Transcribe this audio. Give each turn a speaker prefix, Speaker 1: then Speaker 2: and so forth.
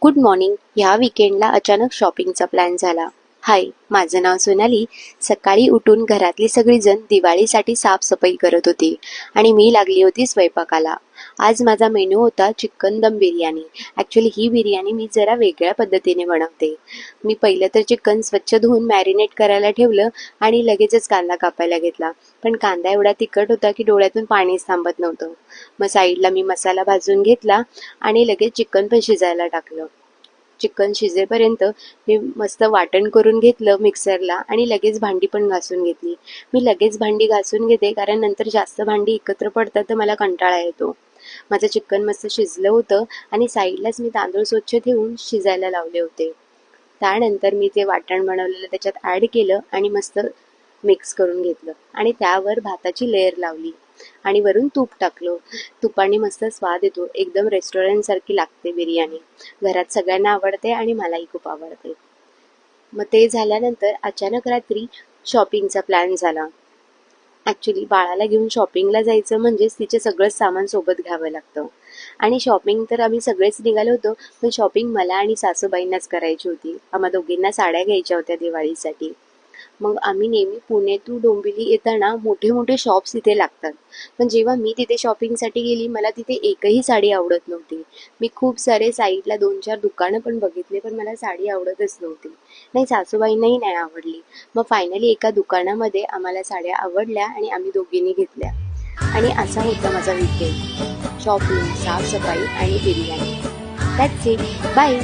Speaker 1: Good morning. ह्या वीकेंडला अचानक शॉपिंगचा प्लॅन झाला. हाय, माझं नाव सोनाली. सकाळी उठून घरातली सगळीजण दिवाळीसाठी साफसफाई करत होती आणि मी लागली होती स्वयंपाकाला. आज माझा मेनू होता चिकन दम बिर्याणी. ॲक्च्युली ही बिर्याणी मी जरा वेगळ्या पद्धतीने बनवते. मी पहिलं तर चिकन स्वच्छ धुवून मॅरिनेट करायला ठेवलं आणि लगेचच कांदा कापायला घेतला. पण कांदा एवढा तिखट होता की डोळ्यातून पाणीच थांबत नव्हतं. मग साईडला मी मसाला भाजून घेतला आणि लगेच चिकन पण शिजायला टाकलं. चिकन शिजेपर्यंत मी मस्त वाटण करून घेतलं मिक्सरला आणि लगेच भांडी पण घासून घेतली. मी लगेच भांडी घासून घेते कारण नंतर जास्त भांडी एकत्र पडतात तर मला कंटाळा येतो. माझं चिकन मस्त शिजलं होतं आणि साईडलाच मी तांदूळ स्वच्छ ठेवून शिजायला लावले होते. त्यानंतर मी ते वाटण बनवलेलं त्याच्यात ॲड केलं आणि मस्त मिक्स करून घेतलं आणि त्यावर भाताची लेयर लावली आणि वरून तूप टाकलं. तुपाने मस्त स्वाद येतो. एकदम रेस्टॉरंटसारखी लागते बिर्याणी. घरात सगळ्यांना आवडते आणि मलाही खूप आवडते. मग ते झाल्यानंतर अचानक रात्री शॉपिंगचा प्लॅन झाला. ॲक्च्युली बाळाला घेऊन शॉपिंगला जायचं म्हणजेच तिचे सगळंच सामान सोबत घ्यावं लागतं आणि शॉपिंग तर आम्ही सगळेच निघालो होतो. पण शॉपिंग मला आणि सासूबाईंनाच करायची होती. आम्हा दोघींना साड्या घ्यायच्या होत्या दिवाळीसाठी. मग आम्ही नेहमी पुणे टू डोंबिवली येताना मोठे मोठे शॉप्स इथे लागतात. पण जेव्हा मी तिथे शॉपिंगसाठी गेली मला तिथे एकही साडी आवडत नव्हती. मी खूप सारे साईडला 2-4 दुकानं पण बघितले पण मला साडी आवडतच नव्हती. नाही, सासूबाईंनाही नाही आवडली. मग फायनली एका दुकानामध्ये आम्हाला साड्या आवडल्या आणि आम्ही दोघींनी घेतल्या. आणि असा होता माझा वीकेंड. शॉपिंग, साफसफाई आणि बिर्याणी. That's it. बाय.